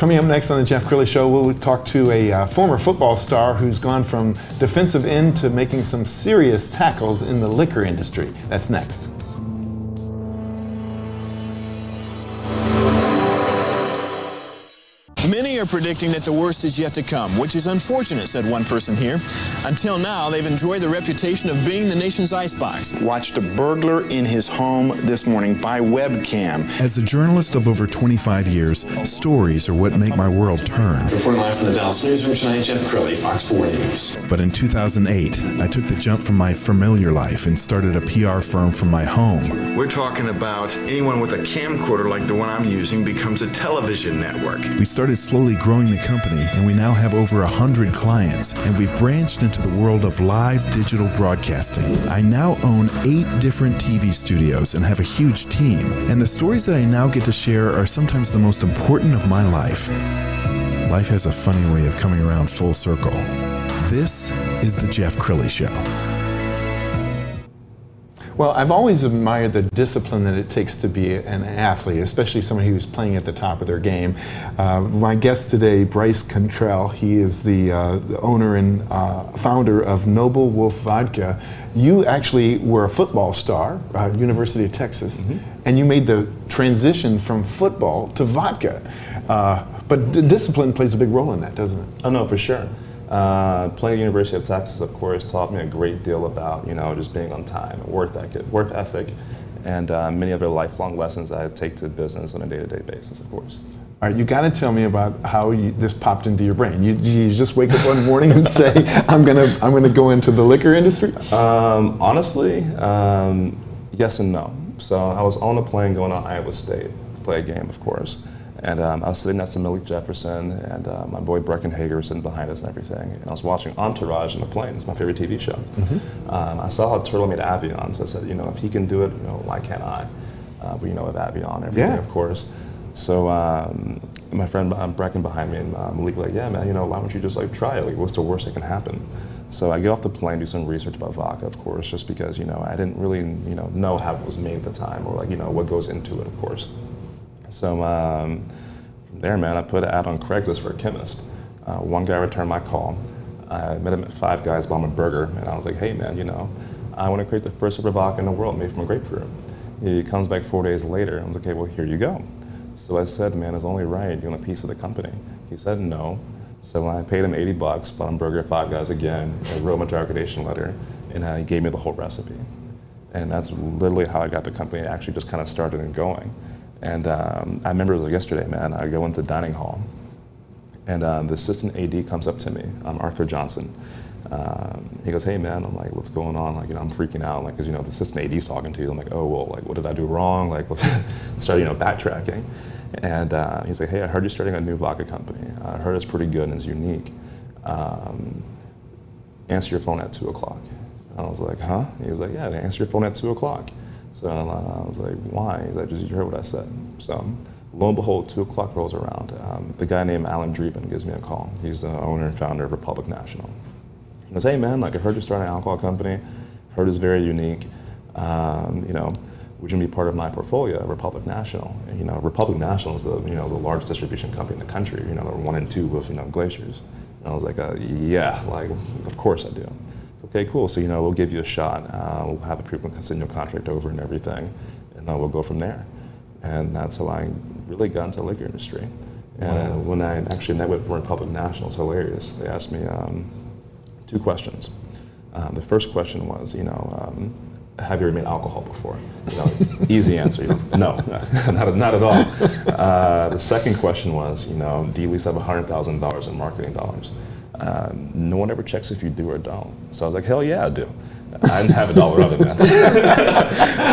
Coming up next on the Jeff Crilley Show, we'll talk to a former football star who's gone from defensive end to making some serious tackles in the liquor industry. That's next. Many are predicting that the worst is yet to come, which is unfortunate, said one person here. Until now, they've enjoyed the reputation of being the nation's icebox. Watched a burglar in his home this morning by webcam. As a journalist of over 25 years, stories are what make my world turn. Reporting live from the Dallas newsroom tonight, Jeff Crilley, Fox 4 News. But in 2008, I took the jump from my familiar life and started a PR firm from my home. We're talking about anyone with a camcorder like the one I'm using becomes a television network. We started slowly growing the company, and we now have over 100 clients, and we've branched into the world of live digital broadcasting. I now own 8 different TV studios and have a huge team, and the stories that I now get to share are sometimes the most important of my life. Life has a funny way of coming around full circle. This is the Jeff Crilley Show. Well, I've always admired the discipline that it takes to be an athlete, especially somebody who's playing at the top of their game. My guest today, Bryce Cottrell, he is the owner and founder of Noble Wolf Vodka. You actually were a football star, University of Texas, and you made the transition from football to vodka. But discipline plays a big role in that, doesn't it? Oh no, for sure. Playing at the University of Texas, of course, taught me a great deal about, just being on time, work ethic, and many other lifelong lessons that I take to business on a day-to-day basis, of course. All right, you got to tell me about how this popped into your brain. You just wake up one morning and say, I'm gonna go into the liquor industry? Honestly, yes and no. So I was on a plane going to Iowa State to play a game, of course. And I was sitting next to Malik Jefferson and my boy Breckenhager was sitting behind us and everything. And I was watching Entourage on the plane. It's my favorite TV show. I saw how Turtle made Avion, so I said, if he can do it, why can't I? But with Avion and everything, of course. So my friend Brecken behind me and Malik were like, yeah, man, why don't you just try it? What's the worst that can happen? So I get off the plane, do some research about vodka, of course, just because I didn't really know how it was made at the time or what goes into it, of course. So from there, man, I put an ad on Craigslist for a chemist. One guy returned my call. I met him at Five Guys, bought him a burger, and I was like, hey, man, I want to create the first super vodka in the world made from a grapefruit. He comes back 4 days later, and I was like, okay, well, here you go. So I said, man, it's only right you want a piece of the company. He said no. So I paid him $80, bought him a burger at Five Guys again, I wrote him a recommendation letter, and he gave me the whole recipe. And that's literally how I got the company actually just kind of started and going. And I remember it was yesterday, man. I go into the dining hall, and the assistant AD comes up to me. I'm Arthur Johnson. He goes, "Hey, man." I'm like, "What's going on?" I'm freaking out, because the assistant AD's talking to you. I'm like, "Oh, well, what did I do wrong?" Started, backtracking. And he's like, "Hey, I heard you're starting a new vodka company. I heard it's pretty good and it's unique. Answer your phone at 2 o'clock." I was like, "Huh?" He was like, "Yeah, answer your phone at 2 o'clock." So I was like, "Why?" He's like, "Just you heard what I said." So lo and behold, 2 o'clock rolls around. The guy named Alan Dreeben gives me a call. He's the owner and founder of Republic National. He goes, "Hey, man, I heard you're starting an alcohol company. Heard it's very unique. Would you be part of my portfolio, Republic National?" And, Republic National is the largest distribution company in the country. They're 1 and 2 with Glaciers. And I was like, "Yeah, of course I do." Okay, cool. So we'll give you a shot. We'll have a people send your contract over and everything, and we'll go from there. And that's how I really got into the liquor industry. And when I actually met with Republic National, it's hilarious. They asked me 2 questions. The first question was, have you ever made alcohol before? Easy answer. No, not at all. The second question was, do you at least have $100,000 in marketing dollars? No one ever checks if you do or don't. So I was like, hell yeah, I do. I didn't have a dollar of it, man.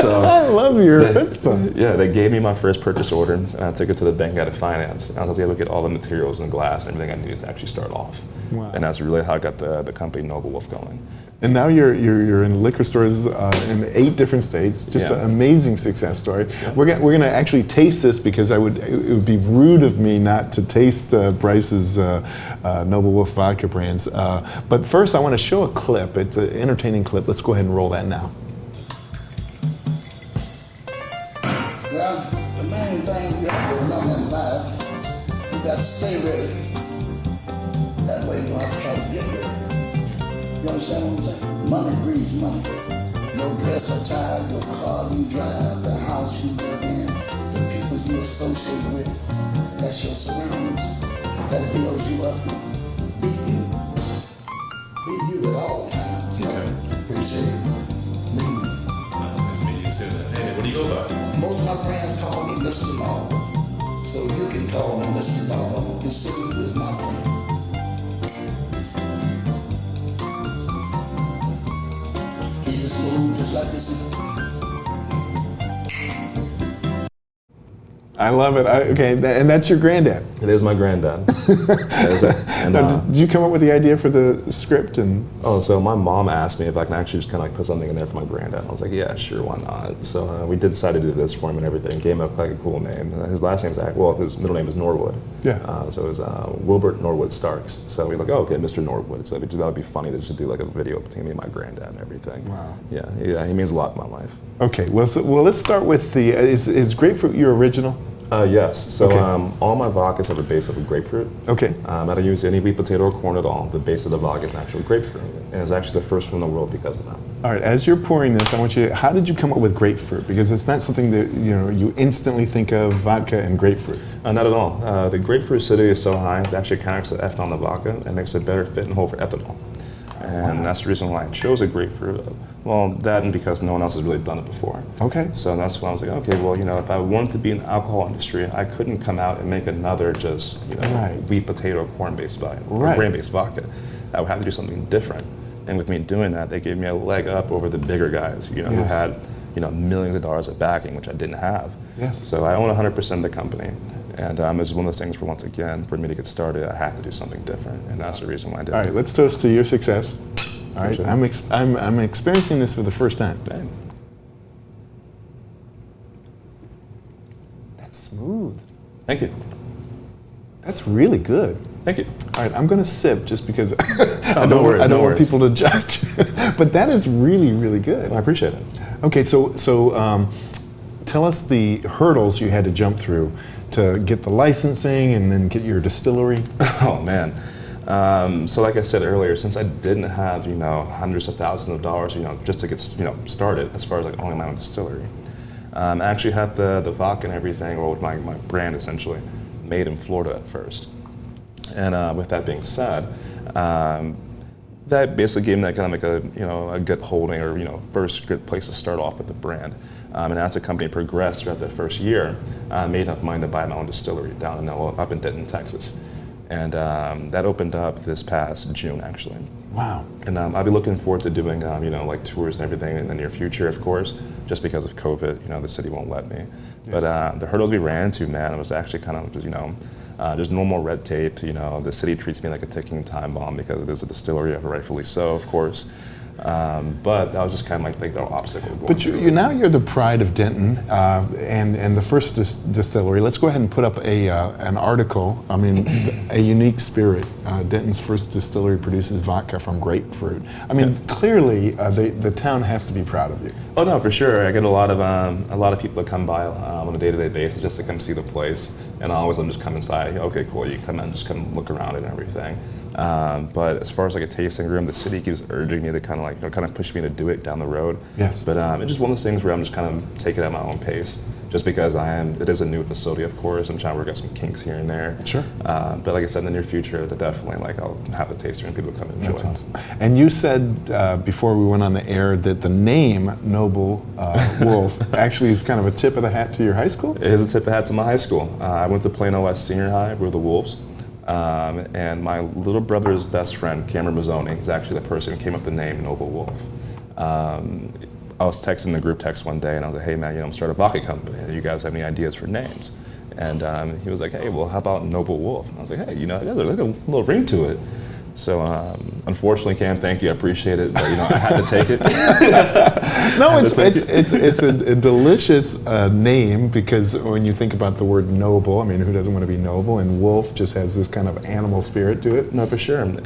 So I love your chutzpah. Yeah, they gave me my first purchase order, and I took it to the bank out of finance. And I was able to get all the materials and glass and everything I needed to actually start off. Wow. And that's really how I got the company Noble Wolf going. And now you're in liquor stores in 8 different states. Just an amazing success story. Yeah. We're gonna actually taste this because it would be rude of me not to taste Bryce's Noble Wolf vodka brands. But first, I want to show a clip. It's an entertaining clip. Let's go ahead and roll that now. Well, the main thing you have to remember in life, you got to stay ready. That way you don't have to try to get ready. You understand what I'm saying? Money breeds money. Your dress attire, your car you drive, the house you live in, the people you associate with, that's your surroundings. That builds you up. Be you. Be you at all times. Okay. Appreciate it. Nice meeting you too. Hey, what do you go by? Most of my friends call me Mr. Normal. So you can call me Mr. Normal. Consider you as my friend. Keep it smooth just like this. I love it. Okay, and that's your granddad. It is my granddad. And, Now, did you come up with the idea for the script? And oh, so my mom asked me if I can actually just kind of like put something in there for my granddad. I was like, yeah, sure, why not? So we did decide to do this for him and everything. Gave him like a cool name. His last name's his middle name is Norwood. Yeah. So it was Wilbert Norwood Starks. So we were like, oh, okay, Mr. Norwood. So that would be funny to just do like a video between me and my granddad and everything. Wow. Yeah, he means a lot in my life. okay, well, let's start with the. Is grapefruit your original? Yes. So Okay. all my vodkas have a base of a grapefruit. Okay. I don't use any wheat, potato, or corn at all. The base of the vodka is actually grapefruit, and it's actually the first one in the world because of that. All right. As you're pouring this, I want you. How did you come up with grapefruit? Because it's not something that you instantly think of vodka and grapefruit. Not at all. The grapefruit acidity is so high, it actually counts the ethanol in the vodka and makes it better fit and hold for ethanol. And that's the reason why I chose a grapefruit. Well, that and because no one else has really done it before. Okay. So that's why I was like, okay, well, if I wanted to be in the alcohol industry, I couldn't come out and make another just, Right. wheat, potato, corn-based vodka, Right. or grain-based vodka. I would have to do something different. And with me doing that, they gave me a leg up over the bigger guys, who Yes. had, millions of dollars of backing, which I didn't have. Yes. So I own 100% of the company. And it's one of those things where, once again, for me to get started, I have to do something different. And that's the reason why I did All it. right. Let's toast to your success. All right. Appreciate I'm experiencing this for the first time. Dang. That's smooth. Thank you. That's really good. Thank you. All right, I'm going to sip just because I no worries, don't no want worries. people to judge. But that is really, really good. I appreciate it. Okay, so tell us the hurdles you had to jump through to get the licensing and then get your distillery. Oh, man. So like I said earlier, since I didn't have, hundreds of thousands of dollars, just to get, started as far as like owning my own distillery, I actually had the vodka and everything, or with my brand essentially, made in Florida at first. And with that being said, that basically gave me that kind of like a good holding, or first good place to start off with the brand. And as the company progressed throughout the first year, I made enough money to buy my own distillery up in Denton, Texas. And that opened up this past June, actually. Wow. And I'll be looking forward to doing, like tours and everything in the near future, of course, just because of COVID, the city won't let me. Yes. But the hurdles we ran into, man, it was actually kind of just, there's normal red tape. The city treats me like a ticking time bomb because it is a distillery, rightfully so, of course. But that was just kind of like the obstacle. But you're the pride of Denton, and the first distillery. Let's go ahead and put up an article. I mean, a unique spirit. Denton's first distillery produces vodka from grapefruit. I mean, clearly the town has to be proud of you. Oh no, for sure. I get a lot of people that come by on a day-to-day basis just to come see the place, and I always let them just come inside. Okay, cool. You come in, just come look around and everything. But as far as like a tasting room, the city keeps urging me to kind of push me to do it down the road. Yes. But it's just one of those things where I'm just kind of taking it at my own pace, just because it is a new facility, of course. I'm trying to work out some kinks here and there. Sure. But like I said, in the near future, definitely I'll have a tasting room, people come and enjoy. That's awesome. And you said before we went on the air that the name Noble Wolf actually is kind of a tip of the hat to your high school? It is a tip of the hat to my high school. I went to Plano West Senior High. We were the Wolves. And my little brother's best friend, Cameron Mazzoni, is actually the person who came up with the name Noble Wolf. I was texting the group text one day, and I was like, hey man, I'm starting a vodka company. Do you guys have any ideas for names? And he was like, hey, well, how about Noble Wolf? And I was like, hey, there's like a little ring to it. So unfortunately, Cam, thank you, I appreciate it, but I had to take it. No, it's a delicious name, because when you think about the word noble, I mean, who doesn't want to be noble? And wolf just has this kind of animal spirit to it. No, for sure. And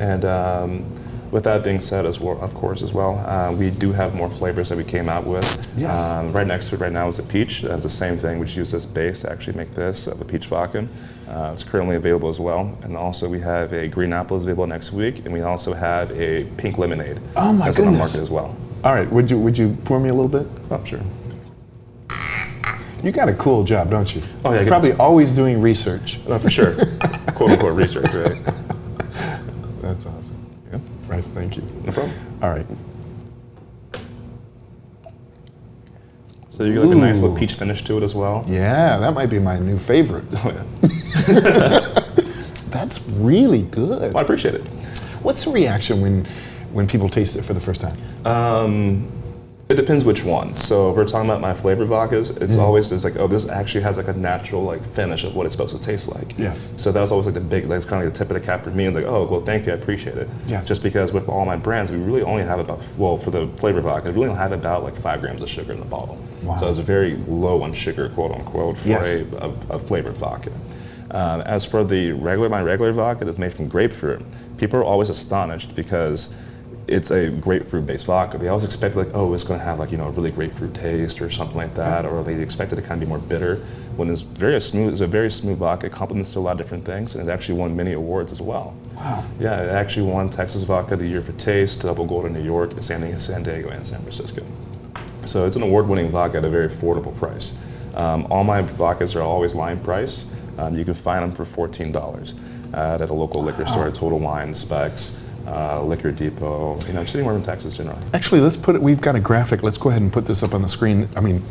with that being said, as well, of course, we do have more flavors that we came out with. Yes. Right next to it right now is a peach. That's the same thing. We use this base to actually make this, the peach vodka. It's currently available as well. And also we have a green apple is available next week, and we also have a pink lemonade. Oh my that's on the goodness. market as well. All right, would you pour me a little bit? Oh, sure. You got a cool job, don't you? Oh, yeah, You're probably always doing research. Oh, for sure. Quote unquote research, right? That's awesome. Yeah. Bryce, thank you. No problem. All right. So you get like a nice little Ooh. peach finish to it as well. Yeah, that might be my new favorite. Oh, yeah. That's really good. Well, I appreciate it. What's the reaction when people taste it for the first time? It depends which one. So if we're talking about my flavored vodkas, it's always just like, oh, this actually has like a natural like finish of what it's supposed to taste like. Yes. So that's always like the big, like kind of like the tip of the cap for me. And like, oh, well, thank you, I appreciate it. Yes. Just because with all my brands, we really only have about, well, for the flavored vodka, we really only have about like 5 grams of sugar in the bottle. Wow. So it's very low on sugar, quote unquote, for Yes. a flavored vodka. As for my regular vodka that's made from grapefruit, people are always astonished because it's a grapefruit-based vodka. They always expect like, oh, it's going to have like, a really grapefruit taste or something like that, or they expect it to kind of be more bitter. When it's a very smooth vodka. It complements to a lot of different things, and it actually won many awards as well. Wow. Yeah, it actually won Texas Vodka of the Year for Taste, Double Gold in New York, San Diego, and San Francisco. So it's an award-winning vodka at a very affordable price. All my vodkas are always line price. You can find them for $14 at a local liquor store, Total Wine, Specs, Liquor Depot, just anywhere in Texas generally. Actually, we've got a graphic. Let's go ahead and put this up on the screen. I mean,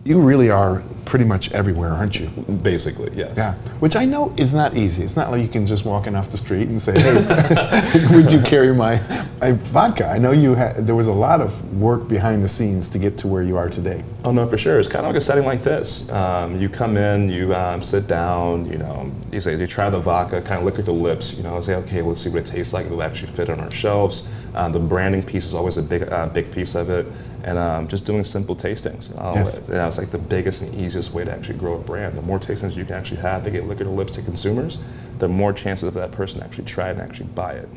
you really are pretty much everywhere, aren't you? Basically, yes. Yeah, which I know is not easy. It's not like you can just walk in off the street and say, hey, would you carry my vodka? I know there was a lot of work behind the scenes to get to where you are today. Oh no, for sure. It's kind of like a setting like this. You come in, you sit down, you try the vodka, kind of lick at the lips, say, okay, let's see what it tastes like. It'll actually fit on our shelves. The branding piece is always a big piece of it. And just doing simple tastings. Yes. It's like the biggest and easiest way to actually grow a brand. The more tastings you can actually have to get liquor to lips to consumers, the more chances of that person actually try it and actually buy it.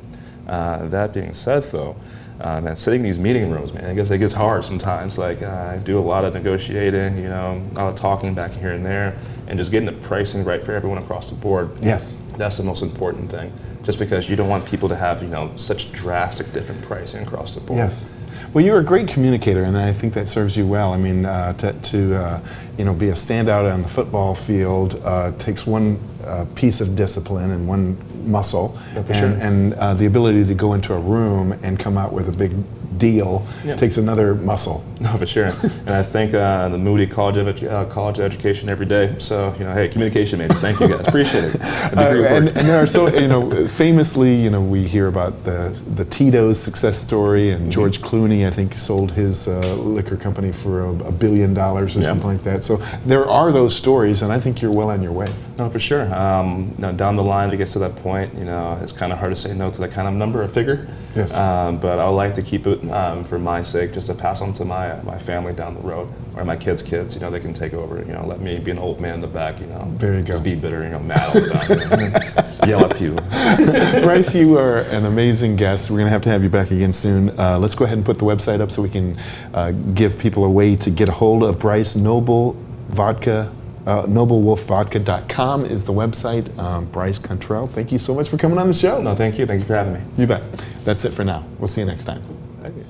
That being said, though, man, sitting in these meeting rooms, man, I guess it gets hard sometimes. Like I do a lot of negotiating, a lot of talking back here and there, and just getting the pricing right for everyone across the board. Yes. That's the most important thing. Just because you don't want people to have, such drastic different pricing across the board. Yes. Well, you're a great communicator, and I think that serves you well. I mean, to be a standout on the football field takes one piece of discipline and one muscle, and the ability to go into a room and come out with a big deal takes another muscle. No, for sure. And I thank the Moody college education every day. So, hey, communication majors, thank you guys, appreciate it. And there are so, famously, we hear about the Tito's success story, and George Clooney, I think, sold his liquor company for $1 billion or something like that. So there are those stories, and I think you're well on your way. No, for sure. Down the line, if it gets to that point, it's kind of hard to say no to that kind of number or figure. Yes. But I like to keep it for my sake, just to pass on to my family down the road, or my kids' they can take over. Let me be an old man in the back. There you go. Just be bitter, mad all the time. Yell at people. Bryce, you are an amazing guest. We're going to have you back again soon. Let's go ahead and put the website up so we can give people a way to get a hold of Bryce. NobleWolfVodka.com is the website. Bryce Cottrell, thank you so much for coming on the show. No, thank you. Thank you for having me. You bet. That's it for now. We'll see you next time. Thank you.